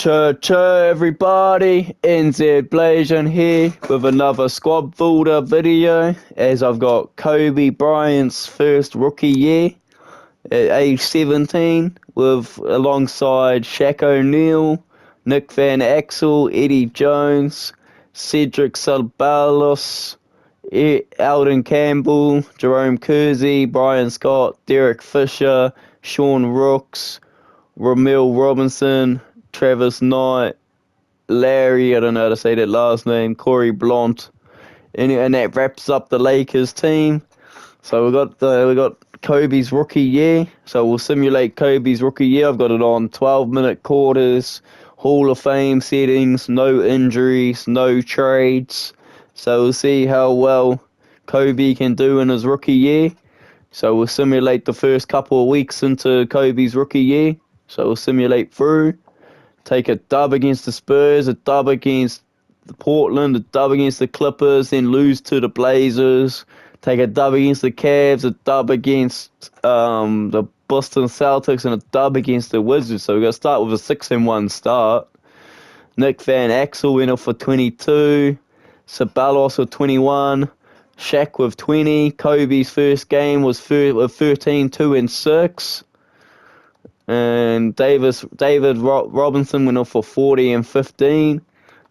Everybody, NZ Blazon here with another squad builder video as I've got Kobe Bryant's first rookie year at age 17 with alongside Shaq O'Neal, Nick Van Exel, Eddie Jones, Cedric Ceballos, Alden Campbell, Jerome Kersey, Brian Scott, Derek Fisher, Sean Rooks, Ramil Robinson, Travis Knight, Larry, I don't know how to say that last name, Corey Blount, and that wraps up the Lakers team. So we got Kobe's rookie year. So we'll simulate Kobe's rookie year. I've got it on 12-minute quarters, Hall of Fame settings, no injuries, no trades. So we'll see how well Kobe can do in his rookie year. So we'll simulate the first couple of weeks into Kobe's rookie year. So we'll simulate through. Take a dub against the Spurs, a dub against the Portland, a dub against the Clippers, then lose to the Blazers. Take a dub against the Cavs, a dub against the Boston Celtics, and a dub against the Wizards. So we're going to start with a 6-1 start. Nick Van Exel went off for 22. Ceballos with 21. Shaq with 20. Kobe's first game was 13, 2, and 6. And David Robinson went off for 40 and 15.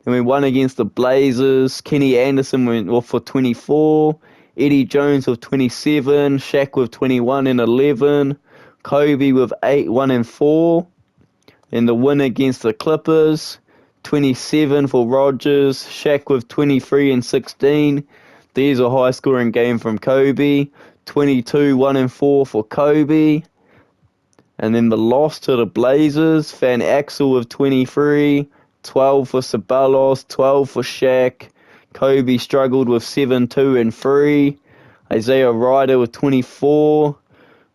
And we won against the Blazers. Kenny Anderson went off for 24. Eddie Jones with 27. Shaq with 21 and 11. Kobe with 8, 1 and 4. And the win against the Clippers, 27 for Rogers. Shaq with 23 and 16. These are high scoring game from Kobe. 22, 1 and 4 for Kobe. And then the loss to the Blazers, Van Exel with 23, 12 for Ceballos, 12 for Shaq. Kobe struggled with 7, 2, and 3. Isaiah Ryder with 24.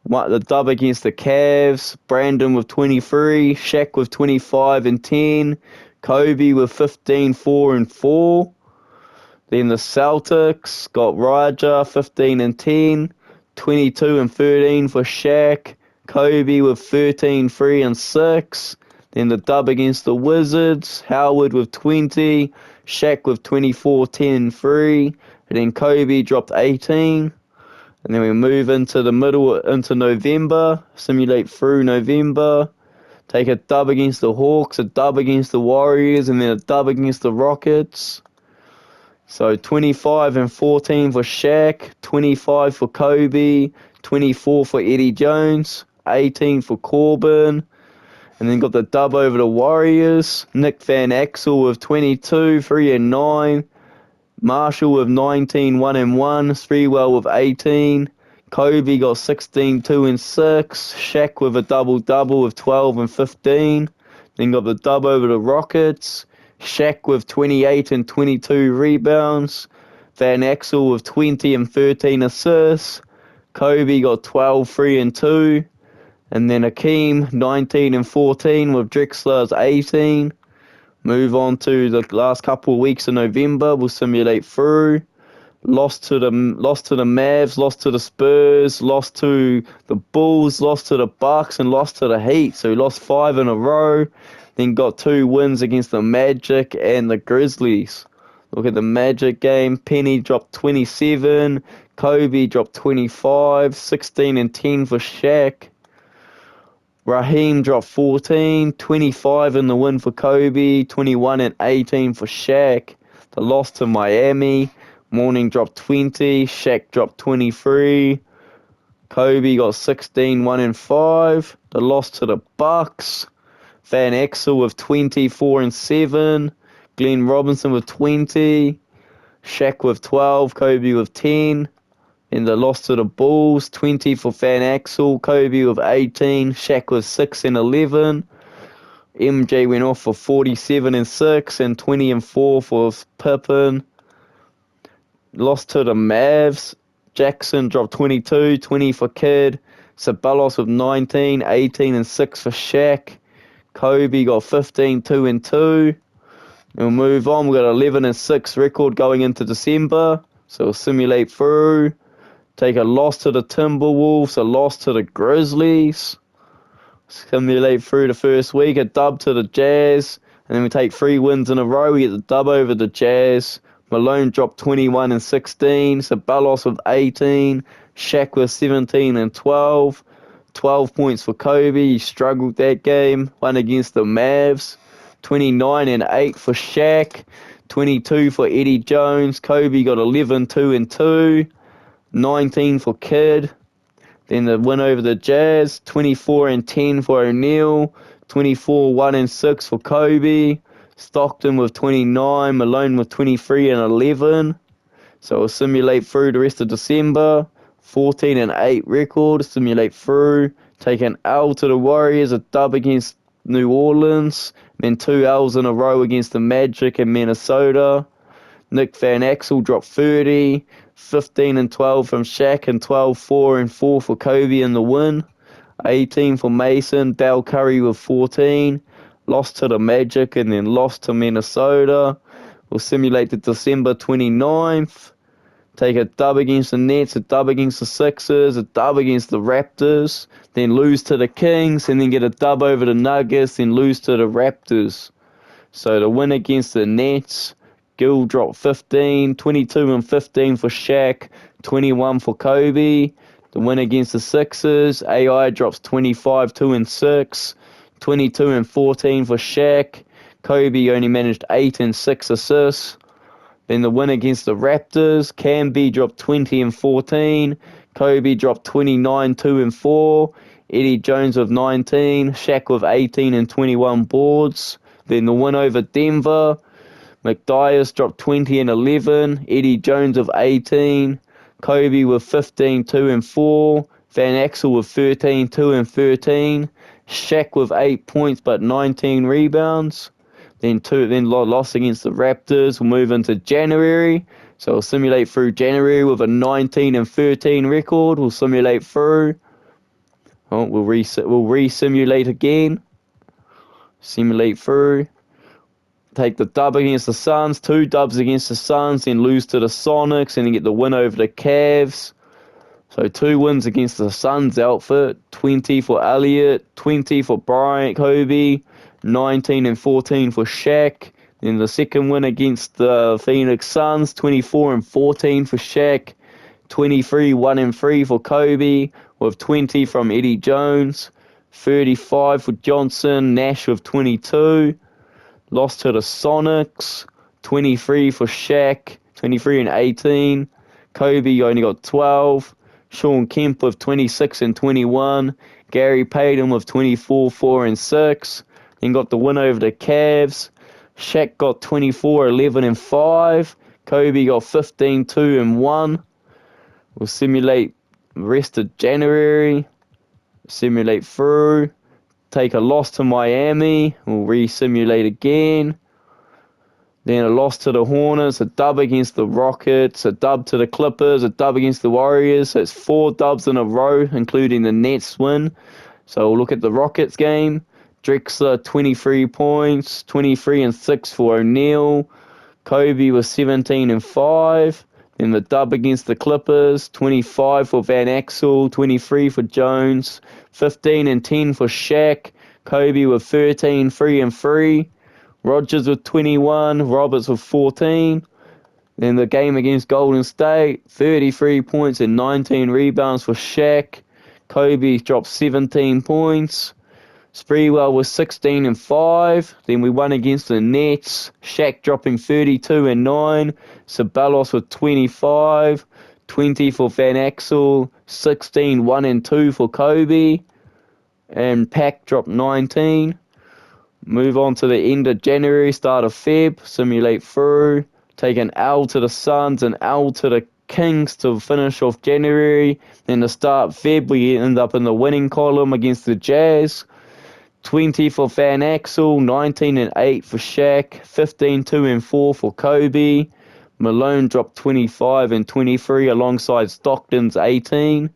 The dub against the Cavs. Brandon with 23. Shaq with 25 and 10. Kobe with 15, 4, and 4. Then the Celtics got Raja, 15 and 10. 22 and 13 for Shaq. Kobe with 13, 3, and 6. Then the dub against the Wizards. Howard with 20. Shaq with 24, 10, 3. And then Kobe dropped 18. And then we move into November. Simulate through November. Take a dub against the Hawks, a dub against the Warriors, and then a dub against the Rockets. So 25 and 14 for Shaq. 25 for Kobe. 24 for Eddie Jones. 18 for Corbin, and then got the dub over the Warriors. Nick Van Exel with 22, 3 and 9. Marshall with 19, 1 and 1. Sprewell with 18. Kobe got 16, 2 and 6. Shaq with a double-double with 12 and 15. Then got the dub over the Rockets. Shaq with 28 and 22 rebounds. Van Exel with 20 and 13 assists. Kobe got 12, 3 and 2. And then Akeem, 19 and 14 with Drexler's 18. Move on to the last couple of weeks of November. We'll simulate through. Lost to the Mavs, lost to the Spurs, lost to the Bulls, lost to the Bucks, and lost to the Heat. So we lost 5 in a row. Then got 2 wins against the Magic and the Grizzlies. Look at the Magic game. Penny dropped 27. Kobe dropped 25. 16 and 10 for Shaq. Raheem dropped 14, 25 in the win for Kobe, 21 and 18 for Shaq. The loss to Miami, Mourning dropped 20, Shaq dropped 23. Kobe got 16, 1 and 5. The loss to the Bucks, Van Exel with 24 and 7. Glenn Robinson with 20. Shaq with 12, Kobe with 10. In the loss to the Bulls, 20 for Van Exel, Kobe with 18, Shaq with 6 and 11. MJ went off for 47 and 6 and 20 and 4 for Pippen. Lost to the Mavs, Jackson dropped 22, 20 for Kidd. Ceballos with 19, 18 and 6 for Shaq. Kobe got 15, 2 and 2. We'll move on. We've got 11 and 6 record going into December. So we'll simulate through. Take a loss to the Timberwolves, a loss to the Grizzlies. Simulate through the first week, a dub to the Jazz, And then we take 3 wins in a row. We get the dub over the Jazz. Malone dropped 21 and 16. Sabalos with 18. Shaq with 17 and 12. 12 points for Kobe. He struggled that game. Won against the Mavs. 29 and 8 for Shaq. 22 for Eddie Jones. Kobe got 11, 2 and 2. 19 for Kidd. Then the win over the Jazz. 24 and 10 for O'Neal. 24, 1 and 6 for Kobe. Stockton with 29. Malone with 23 and 11. So we'll simulate through the rest of December. 14 and 8 record. Simulate through. Take an L to the Warriors. A dub against New Orleans. Then 2 L's in a row against the Magic and Minnesota. Nick Van Exel dropped 30. 15 and 12 from Shaq and 12, 4 and 4 for Kobe in the win. 18 for Mason. Dal Curry with 14. Lost to the Magic and then lost to Minnesota. We'll simulate the December 29th. Take a dub against the Nets, a dub against the Sixers, a dub against the Raptors, then lose to the Kings, and then get a dub over the Nuggets, then lose to the Raptors. So the win against the Nets, Gill dropped 15, 22 and 15 for Shaq, 21 for Kobe. The win against the Sixers, AI drops 25, 2 and 6, 22 and 14 for Shaq. Kobe only managed 8 and 6 assists. Then the win against the Raptors, Cam B dropped 20 and 14. Kobe dropped 29, 2 and 4. Eddie Jones with 19. Shaq with 18 and 21 boards. Then the win over Denver, McDyess dropped 20 and 11. Eddie Jones with 18. Kobe with 15, 2 and 4. Van Exel with 13, 2 and 13. Shaq with 8 points but 19 rebounds. Then loss against the Raptors. We'll move into January. So we'll simulate through January with a 19 and 13 record. We'll simulate through. We'll re-simulate again. Simulate through. Take the dub against the Suns. 2 dubs against the Suns. Then lose to the Sonics. And then get the win over the Cavs. So 2 wins against the Suns outfit. 20 for Elliott. 20 for Bryant, Kobe. 19 and 14 for Shaq. Then the second win against the Phoenix Suns, 24 and 14 for Shaq. 23, 1 and 3 for Kobe, with 20 from Eddie Jones. 35 for Johnson. Nash with 22. Lost to the Sonics. 23 for Shaq. 23 and 18. Kobe only got 12. Sean Kemp with 26 and 21. Gary Payton with 24, 4 and 6. Then got the win over the Cavs. Shaq got 24, 11 and 5. Kobe got 15, 2 and 1. We'll simulate the rest of January. Simulate through. Take a loss to Miami. We'll re-simulate again. Then a loss to the Hornets, a dub against the Rockets, a dub to the Clippers, a dub against the Warriors. So it's 4 dubs in a row, including the Nets win. So we'll look at the Rockets game. Drexler, 23 points, 23 and 6 for O'Neal. Kobe was 17 and 5. Then the dub against the Clippers, 25 for Van Exel, 23 for Jones, 15 and 10 for Shaq. Kobe with 13, 3 and 3. Rogers with 21, Roberts with 14. Then the game against Golden State, 33 points and 19 rebounds for Shaq. Kobe dropped 17 points. Sprewell was 16 and 5. Then we won against the Nets. Shaq dropping 32 and 9. Sabalos with 25. 20 for Van Exel. 16, 1 and 2 for Kobe. And Pack dropped 19. Move on to the end of January, start of Feb. Simulate through. Take an L to the Suns, an L to the Kings to finish off January. Then to start Feb, we end up in the winning column against the Jazz. 20 for Van Exel, 19 and 8 for Shaq, 15, 2 and 4 for Kobe. Malone dropped 25 and 23 alongside Stockton's 18.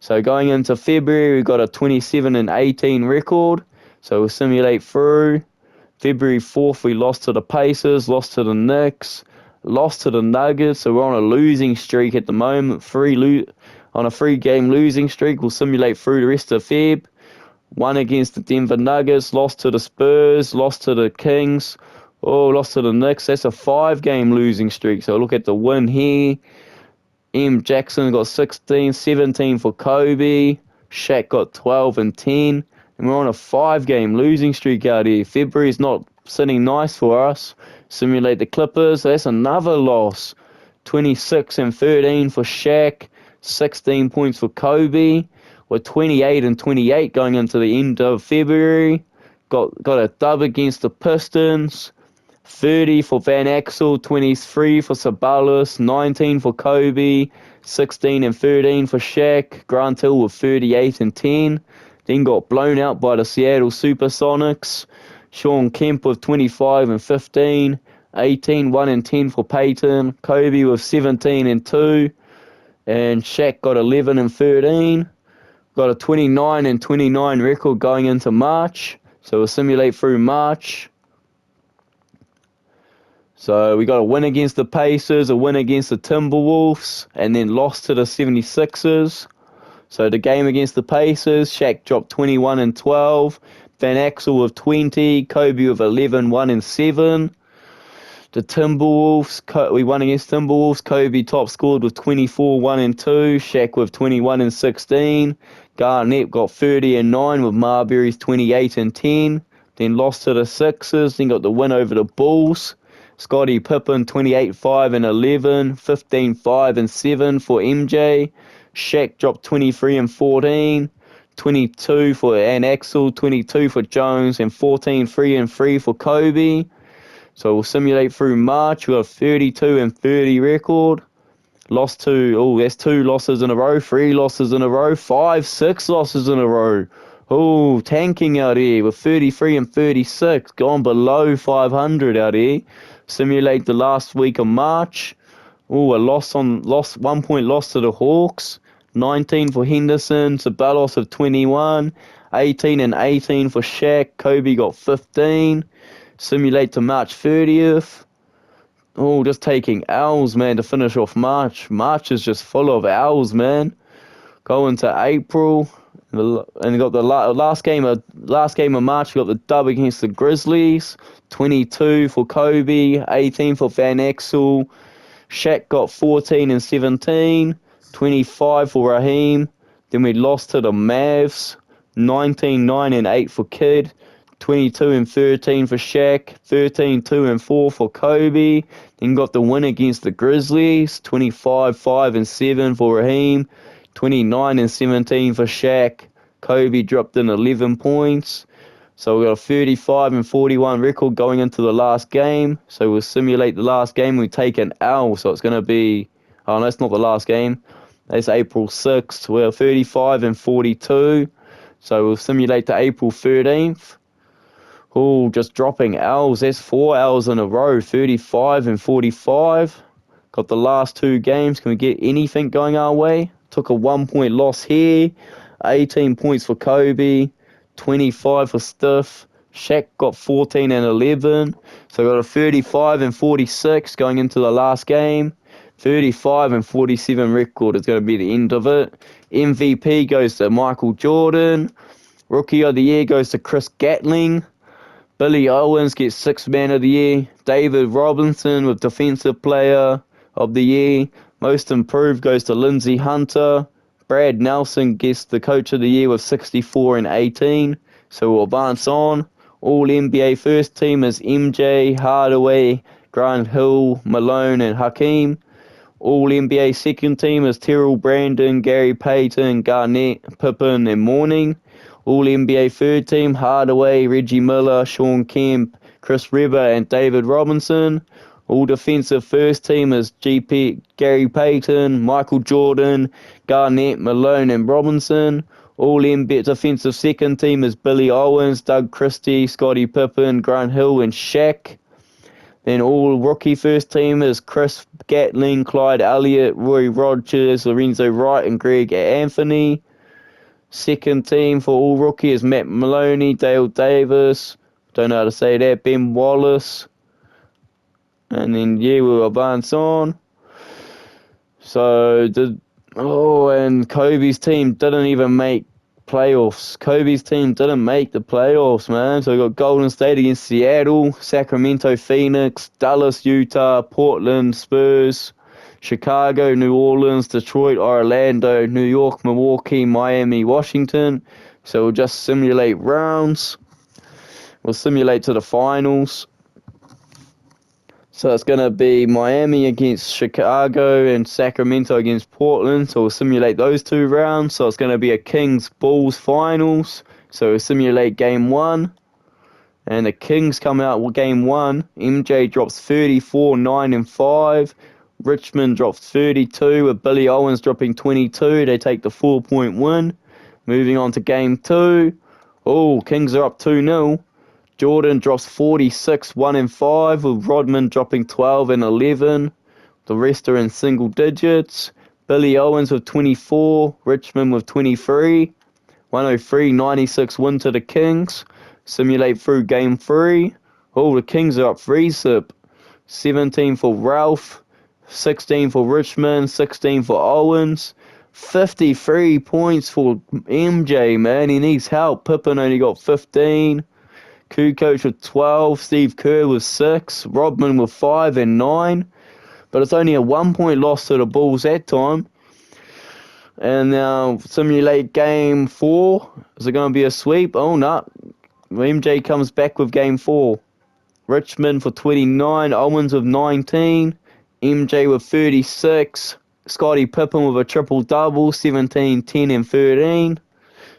So going into February, we got a 27 and 18 record. So we'll simulate through. February 4th, we lost to the Pacers, lost to the Knicks, lost to the Nuggets. So we're on a losing streak at the moment. On a 3-game losing streak. We'll simulate through the rest of Feb. won against the Denver Nuggets, lost to the Spurs, lost to the Kings, lost to the Knicks. That's a 5-game losing streak. So look at the win here. M. Jackson got 16, 17 for Kobe. Shaq got 12 and 10. And we're on a 5-game losing streak out here. February's not sitting nice for us. Simulate the Clippers. That's another loss. 26 and 13 for Shaq. 16 points for Kobe. We're 28 and 28 going into the end of February. Got a dub against the Pistons. 30 for Van Axel, 23 for Sabalas, 19 for Kobe, 16 and 13 for Shaq. Grant Hill with 38 and 10. Then got blown out by the Seattle Supersonics. Sean Kemp with 25 and 15. 18, 1 and 10 for Peyton. Kobe with 17 and 2. And Shaq got 11 and 13. Got a 29 and 29 record going into March. So we'll simulate through March. So we got a win against the Pacers, a win against the Timberwolves, and then lost to the 76ers. So the game against the Pacers, Shaq dropped 21 and 12, Van Axel with 20, Kobe with 11, 1 and 7. The Timberwolves, we won against Timberwolves. Kobe top scored with 24, 1 and 2, Shaq with 21 and 16. Garnett got 30 and 9 with Marbury's 28 and 10. Then lost to the Sixers, then got the win over the Bulls. Scottie Pippen, 28, 5 and 11, 15, 5 and 7 for MJ. Shaq dropped 23 and 14, 22 for Van Axel, 22 for Jones, and 14, 3 and 3 for Kobe. So we'll simulate through March. We got a 32 and 30 record. Lost to, that's 2 losses in a row, 3 losses in a row, 5, 6 losses in a row. Tanking out here with 33 and 36, gone below 500 out here. Simulate the last week of March. A 1 point loss to the Hawks. 19 for Henderson, Sabalos of 21, 18 and 18 for Shaq. Kobe got 15. Simulate to March 30th. Just taking L's, man, to finish off March. March is just full of L's, man. Go into April, and got the last game of March. We got the dub against the Grizzlies. 22 for Kobe, 18 for Van Axel. Shaq got 14 and 17, 25 for Raheem. Then we lost to the Mavs, 19, 9 and 8 for Kidd. 22 and 13 for Shaq, 13, 2 and 4 for Kobe. Then got the win against the Grizzlies, 25, 5 and 7 for Raheem, 29 and 17 for Shaq. Kobe dropped in 11 points. So we got a 35 and 41 record going into the last game. So we'll simulate the last game. We take an L, so it's going to be, no, that's not the last game. That's April 6th. We're 35 and 42. So we'll simulate to April 13th. Just dropping L's. That's 4 L's in a row, 35 and 45. Got the last 2 games. Can we get anything going our way? Took a 1 point loss here. 18 points for Kobe. 25 for Steph. Shaq got 14 and 11. So got a 35 and 46 going into the last game. 35 and 47 record is going to be the end of it. MVP goes to Michael Jordan. Rookie of the Year goes to Chris Gatling. Billy Owens gets 6th Man of the Year. David Robinson with Defensive Player of the Year. Most Improved goes to Lindsey Hunter. Brad Nelson gets the Coach of the Year with 64 and 18. So we'll advance on. All NBA first team is MJ, Hardaway, Grant Hill, Malone, and Hakeem. All NBA second team is Terrell Brandon, Gary Payton, Garnett, Pippen, and Mourning. All NBA third team, Hardaway, Reggie Miller, Sean Kemp, Chris Webber, and David Robinson. All defensive first team is Gary Payton, Michael Jordan, Garnett, Malone, and Robinson. All NBA defensive second team is Billy Owens, Doug Christie, Scottie Pippen, Grant Hill, and Shaq. Then all rookie first team is Chris Gatling, Clyde Elliott, Roy Rogers, Lorenzo Wright, and Greg Anthony. Second team for all rookie is Matt Maloney, Dale Davis, don't know how to say that, Ben Wallace. And then, we'll advance on. So, and Kobe's team didn't even make playoffs. Kobe's team didn't make the playoffs, man. So we got Golden State against Seattle, Sacramento, Phoenix, Dallas, Utah, Portland, Spurs, Chicago, New Orleans, Detroit, Orlando, New York, Milwaukee, Miami, Washington. So we'll just simulate rounds. We'll simulate to the finals. So it's going to be Miami against Chicago and Sacramento against Portland. So we'll simulate those 2 rounds. So it's going to be a Kings-Bulls finals. So we'll simulate game 1. And the Kings come out with game 1. MJ drops 34, 9 and 5. Richmond drops 32 with Billy Owens dropping 22. They take the 4-point win. Moving on to game 2. Oh, Kings are up 2-0. Jordan drops 46, 1 and 5, with Rodman dropping 12 and 11. The rest are in single digits. Billy Owens with 24, Richmond with 23. 103-96 win to the Kings. Simulate through game 3. Oh, the Kings are up 3-zip. 17 for Ralph, 16 for Richmond, 16 for Owens. 53 points for MJ, man. He needs help. Pippen only got 15. Kukoc with 12, Steve Kerr with 6, Rodman with 5 and 9. But it's only a 1-point loss to the Bulls that time. And now simulate game 4. Is it going to be a sweep? Oh, no. MJ comes back with game 4. Richmond for 29, Owens with 19, MJ with 36, Scottie Pippen with a triple-double, 17, 10 and 13.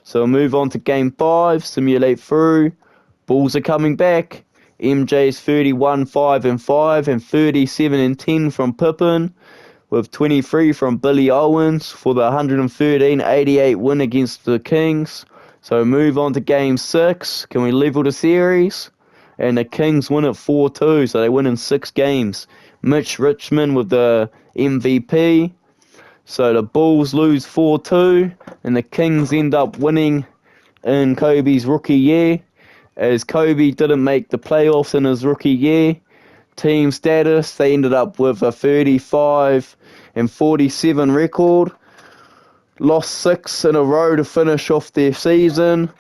So we'll move on to game 5, simulate through. Bulls are coming back. MJ's 31, 5 and 5 and 37 and 10 from Pippen, with 23 from Billy Owens for the 113-88 win against the Kings. So move on to game 6. Can we level the series? And the Kings win at 4-2, so they win in 6 games. Mitch Richmond with the MVP. So the Bulls lose 4-2, and the Kings end up winning in Kobe's rookie year, as Kobe didn't make the playoffs in his rookie year. Team status, they ended up with a 35 and 47 record. Lost 6 in a row to finish off their season.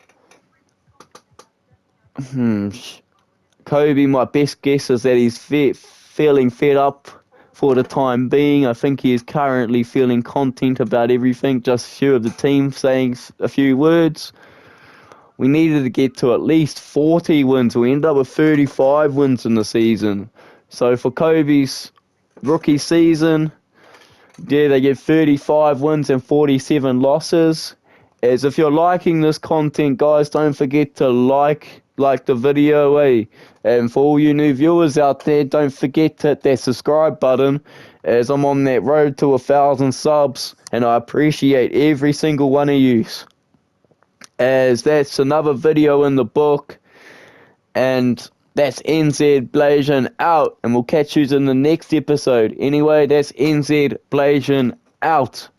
Kobe, my best guess is that he's feeling fed up for the time being. I think he is currently feeling content about everything. Just a few of the team saying a few words. We needed to get to at least 40 wins. We ended up with 35 wins in the season. So for Kobe's rookie season, yeah, they get 35 wins and 47 losses. As if you're liking this content, guys, don't forget to like the video, And for all you new viewers out there, don't forget to hit that subscribe button, as I'm on that road to 1,000 subs, and I appreciate every single one of you. As that's another video in the book, and that's NZ Blasian out, and we'll catch you in the next episode. Anyway, that's NZ Blasian out.